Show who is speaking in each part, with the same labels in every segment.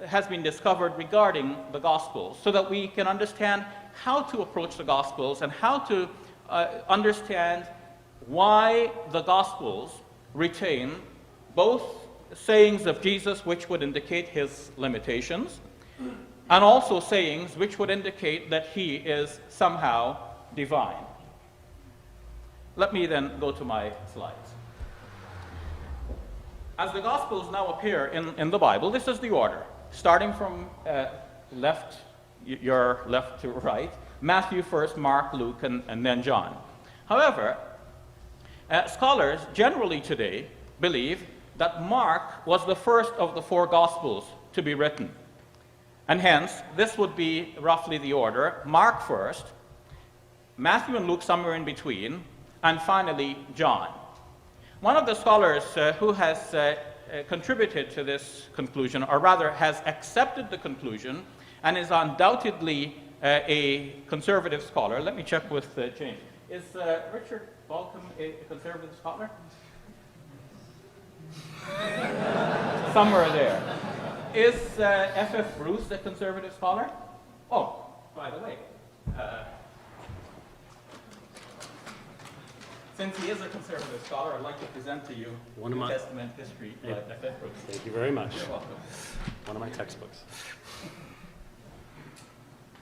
Speaker 1: Has been discovered regarding the Gospels so that we can understand how to approach the Gospels and how to understand why the Gospels retain both sayings of Jesus which would indicate his limitations and also sayings which would indicate that he is somehow divine. Let me then go to my slides. As the Gospels now appear in the Bible, this is the order. Starting from your left to right, Matthew first, Mark, Luke, and then John. However, scholars generally today believe that Mark was the first of the four Gospels to be written. And hence, this would be roughly the order: Mark first, Matthew and Luke somewhere in between, and finally John. One of the scholars who has contributed to this conclusion, or rather has accepted the conclusion, and is undoubtedly a conservative scholar. Let me check with James. Is Richard Balcom a conservative scholar? Somewhere there. Is F.F. Bruce a conservative scholar? Oh, by the way, since he is a conservative scholar, I'd like to present to you New Testament history by F.F. Bruce.
Speaker 2: Thank you very much.
Speaker 1: You're welcome.
Speaker 2: One of my textbooks.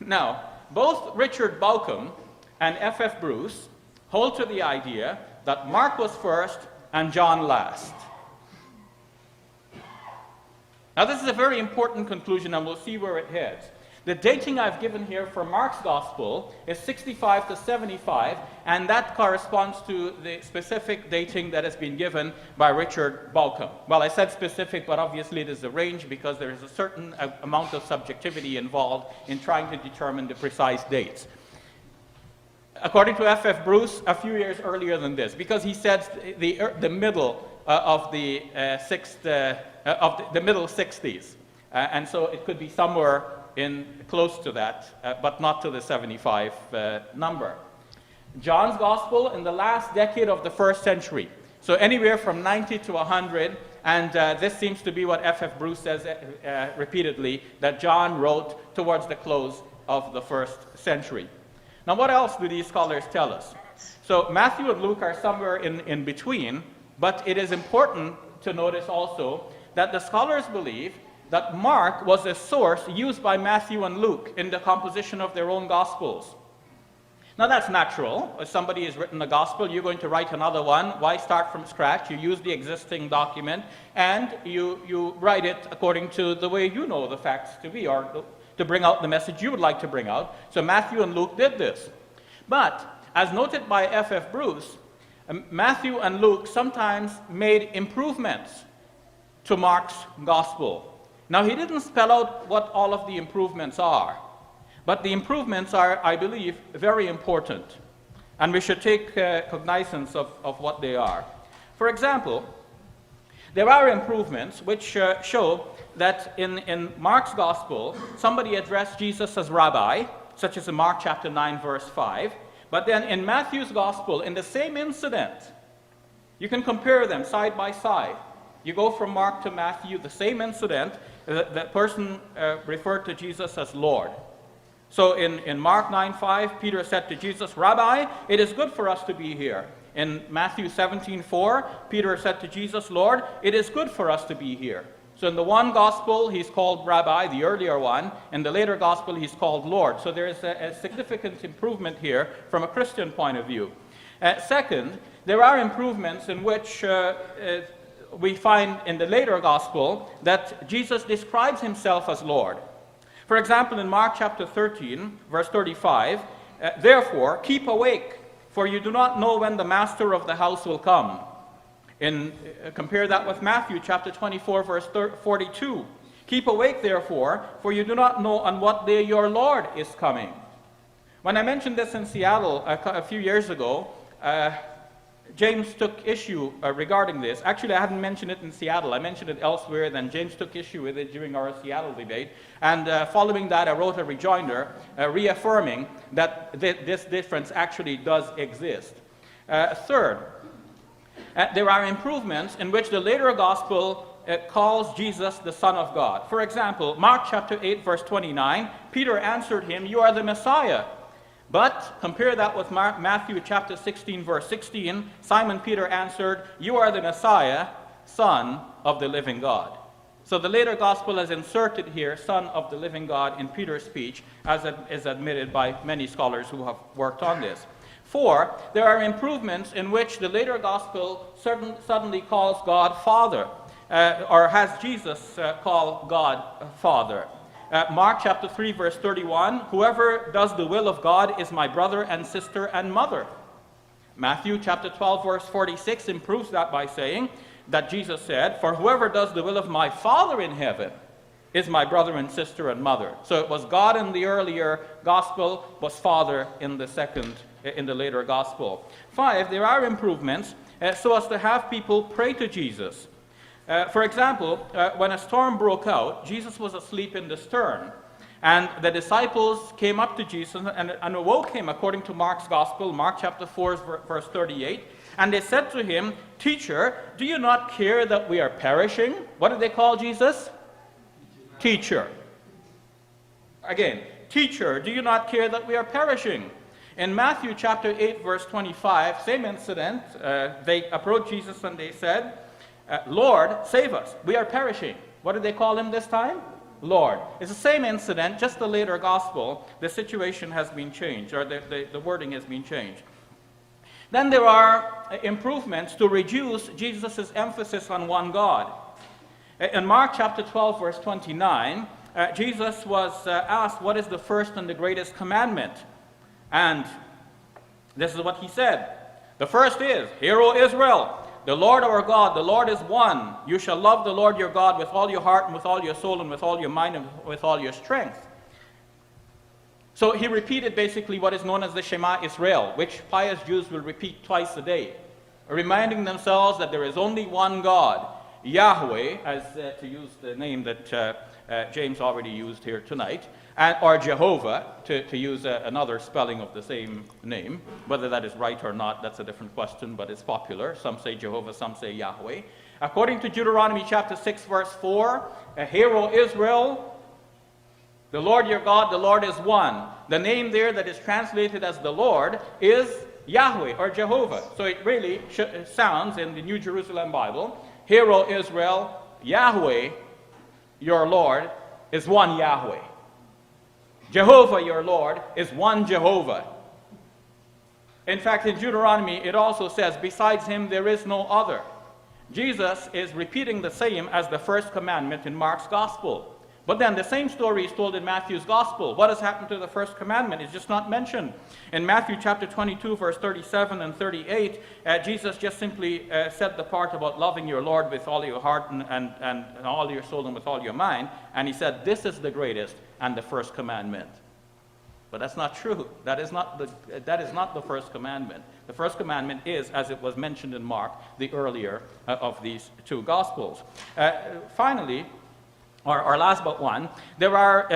Speaker 1: Now, both Richard Balcom and F.F. Bruce hold to the idea that Mark was first and John last. Now, this is a very important conclusion, and we'll see where it heads. The dating I've given here for Mark's Gospel is 65 to 75, and that corresponds to the specific dating that has been given by Richard Balcom. Well, I said specific, but obviously it is a range because there is a certain amount of subjectivity involved in trying to determine the precise dates. According to F.F. Bruce, a few years earlier than this, because he said the middle of the middle 60s, and so it could be somewhere in close to that, but not to the 75 number. John's Gospel in the last decade of the first century, so anywhere from 90 to 100, and this seems to be what F.F. Bruce says repeatedly, that John wrote towards the close of the first century. Now, what else do these scholars tell us? So Matthew and Luke are somewhere in between, but it is important to notice also that the scholars believe that Mark was a source used by Matthew and Luke in the composition of their own Gospels. Now, that's natural. If somebody has written a Gospel, you're going to write another one. Why start from scratch? You use the existing document, and you write it according to the way you know the facts to be, or to bring out the message you would like to bring out. So Matthew and Luke did this. But, as noted by F.F. Bruce, Matthew and Luke sometimes made improvements to Mark's Gospel. Now, he didn't spell out what all of the improvements are, but the improvements are, I believe, very important, and we should take cognizance of what they are. For example, there are improvements which show that in Mark's Gospel, somebody addressed Jesus as Rabbi, such as in Mark chapter 9, verse 5, but then in Matthew's Gospel, in the same incident, you can compare them side by side. You go from Mark to Matthew, the same incident, the person referred to Jesus as Lord. So in Mark 9:5, Peter said to Jesus, "Rabbi, it is good for us to be here." In Matthew 17:4, Peter said to Jesus, "Lord, it is good for us to be here." So in the one gospel, he's called Rabbi, the earlier one. In the later gospel, he's called Lord. So there is a significant improvement here from a Christian point of view. Second, there are improvements in which we find in the later gospel that Jesus describes himself as Lord. For example, in Mark chapter 13, verse 35, "Therefore, keep awake, for you do not know when the master of the house will come." Compare that with Matthew chapter 24, verse 42. "Keep awake, therefore, for you do not know on what day your Lord is coming." When I mentioned this in Seattle a few years ago, James took issue regarding this. Actually, I hadn't mentioned it in Seattle. I mentioned it elsewhere, then James took issue with it during our Seattle debate. And following that, I wrote a rejoinder reaffirming that this difference actually does exist. Third, there are improvements in which the later gospel calls Jesus the Son of God. For example, Mark chapter 8, verse 29, Peter answered him, "You are the Messiah." But compare that with Matthew chapter 16, verse 16. Simon Peter answered, "You are the Messiah, Son of the living God." So the later gospel has inserted here, "Son of the living God," in Peter's speech, as it is admitted by many scholars who have worked on this. 4, there are improvements in which the later gospel suddenly calls God Father, or has Jesus call God Father. Mark chapter 3, verse 31, "Whoever does the will of God is my brother and sister and mother." Matthew chapter 12, verse 46 improves that by saying that Jesus said, "For whoever does the will of my Father in heaven is my brother and sister and mother." So it was God in the earlier gospel, was Father in the later gospel. 5, there are improvements so as to have people pray to Jesus. For example, when a storm broke out, Jesus was asleep in the stern, and the disciples came up to Jesus and awoke him, according to Mark's gospel, Mark chapter 4, verse 38, and they said to him, "Teacher, do you not care that we are perishing?" What did they call Jesus? Teacher. Again, "Teacher, do you not care that we are perishing?" In Matthew chapter 8, verse 25, same incident, they approached Jesus and they said, "Lord, save us, we are perishing." What did they call him this time? Lord. It's the same incident, just the later gospel. The situation has been changed, or the wording has been changed. Then there are improvements to reduce Jesus' emphasis on one God. In Mark chapter 12, verse 29, Jesus was asked, "What is the first and the greatest commandment?" And this is what he said. "The first is, 'Hear, O Israel, the Lord our God, the Lord is one. You shall love the Lord your God with all your heart and with all your soul and with all your mind and with all your strength.'" So he repeated basically what is known as the Shema Israel, which pious Jews will repeat twice a day, reminding themselves that there is only one God, Yahweh, as to use the name that James already used here tonight, or Jehovah, to use another spelling of the same name. Whether that is right or not, that's a different question, but it's popular. Some say Jehovah, some say Yahweh. According to Deuteronomy chapter 6, verse 4, "Hear, O Israel, the Lord your God, the Lord is one." The name there that is translated as the Lord is Yahweh, or Jehovah. So it really sounds in the New Jerusalem Bible, "Hear, O Israel, Yahweh, your Lord, is one Yahweh. Jehovah, your Lord, is one Jehovah." In fact, in Deuteronomy, it also says, "Besides him, there is no other." Jesus is repeating the same as the first commandment in Mark's gospel. But then the same story is told in Matthew's gospel. What has happened to the first commandment is just not mentioned. In Matthew chapter 22, verse 37 and 38, Jesus just simply said the part about loving your Lord with all your heart and all your soul and with all your mind. And he said, "This is the greatest and the first commandment." But that's not true. That is not the first commandment. The first commandment is, as it was mentioned in Mark, the earlier of these two gospels. Finally, or last but one, there are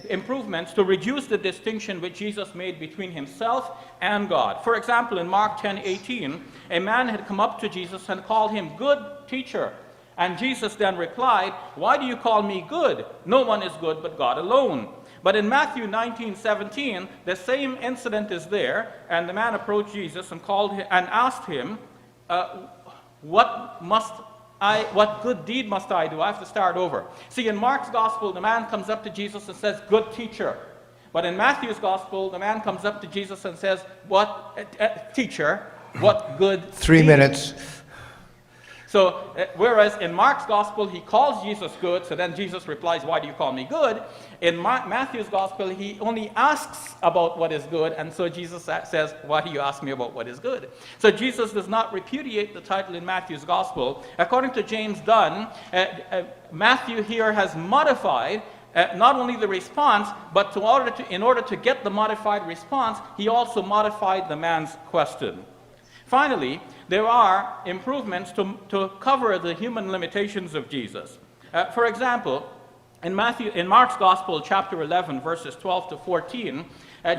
Speaker 1: improvements to reduce the distinction which Jesus made between himself and God. For example, in Mark 10:18, a man had come up to Jesus and called him "Good Teacher." And Jesus then replied, "Why do you call me good? No one is good but God alone." But in Matthew 19:17, the same incident is there, and the man approached Jesus and asked him, what good deed must I do? I have to start over. See, in Mark's gospel, the man comes up to Jesus and says, "Good teacher." But in Matthew's gospel, the man comes up to Jesus and says, "Teacher, what good
Speaker 3: 3
Speaker 1: deed?"
Speaker 3: minutes.
Speaker 1: So, whereas in Mark's gospel, he calls Jesus good, so then Jesus replies, "Why do you call me good?" In Matthew's gospel, he only asks about what is good, and so Jesus says, "Why do you ask me about what is good?" So Jesus does not repudiate the title in Matthew's gospel. According to James Dunn, Matthew here has modified not only the response, but in order to get the modified response, he also modified the man's question. Finally, there are improvements to cover the human limitations of Jesus. For example, in Mark's Gospel, chapter 11, verses 12 to 14,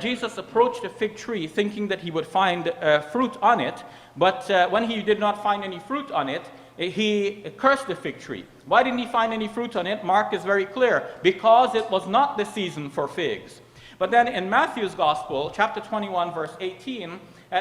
Speaker 1: Jesus approached a fig tree thinking that he would find fruit on it, but when he did not find any fruit on it, he cursed the fig tree. Why didn't he find any fruit on it? Mark is very clear. Because it was not the season for figs. But then in Matthew's Gospel, chapter 21, verse 18,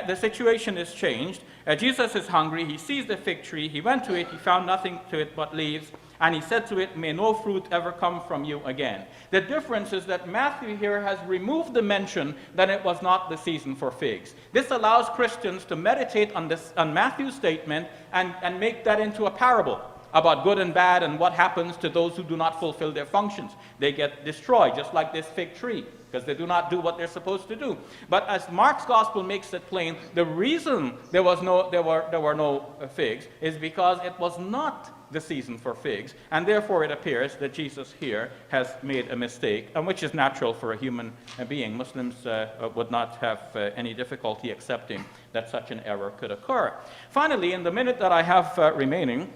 Speaker 1: the situation is changed. Jesus is hungry. He sees the fig tree. He went to it. He found nothing to it but leaves. And he said to it, "May no fruit ever come from you again." The difference is that Matthew here has removed the mention that it was not the season for figs. This allows Christians to meditate on Matthew's statement and make that into a parable about good and bad and what happens to those who do not fulfill their functions. They get destroyed, just like this fig tree, because they do not do what they're supposed to do. But as Mark's Gospel makes it plain, the reason there were no figs is because it was not the season for figs, and therefore it appears that Jesus here has made a mistake, and which is natural for a human being. Muslims would not have any difficulty accepting that such an error could occur. Finally, in the minute that I have remaining,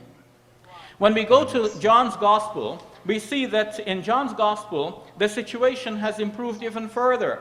Speaker 1: when we go to John's Gospel, we see that in John's Gospel, the situation has improved even further.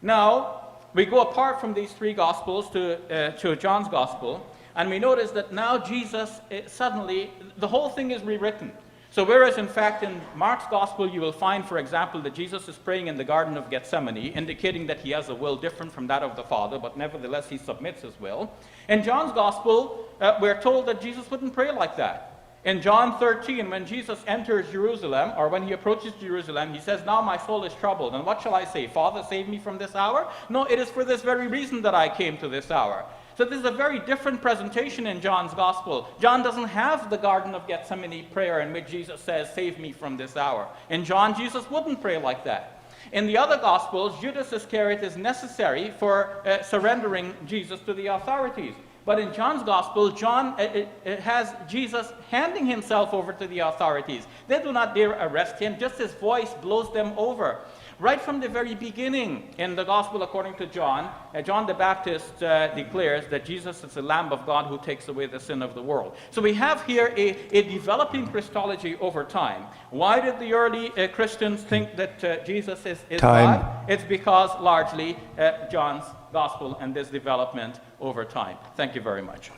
Speaker 1: Now, we go apart from these three Gospels to John's Gospel, and we notice that now Jesus, suddenly, the whole thing is rewritten. So whereas in fact in Mark's Gospel you will find, for example, that Jesus is praying in the Garden of Gethsemane, indicating that he has a will different from that of the Father, but nevertheless he submits his will. In John's Gospel, we're told that Jesus wouldn't pray like that. In John 13, when Jesus enters Jerusalem, or when he approaches Jerusalem, he says, "Now my soul is troubled. And what shall I say? Father, save me from this hour? No, it is for this very reason that I came to this hour." So this is a very different presentation in John's Gospel. John doesn't have the Garden of Gethsemane prayer in which Jesus says, "Save me from this hour." In John, Jesus wouldn't pray like that. In the other Gospels, Judas Iscariot is necessary for surrendering Jesus to the authorities. But in John's Gospel, John has Jesus handing himself over to the authorities. They do not dare arrest him, just his voice blows them over. Right from the very beginning in the Gospel according to John, John the Baptist declares that Jesus is the Lamb of God who takes away the sin of the world. So we have here a developing Christology over time. Why did the early Christians think that Jesus is God? It's because largely John's Gospel and this development over time. Thank you very much.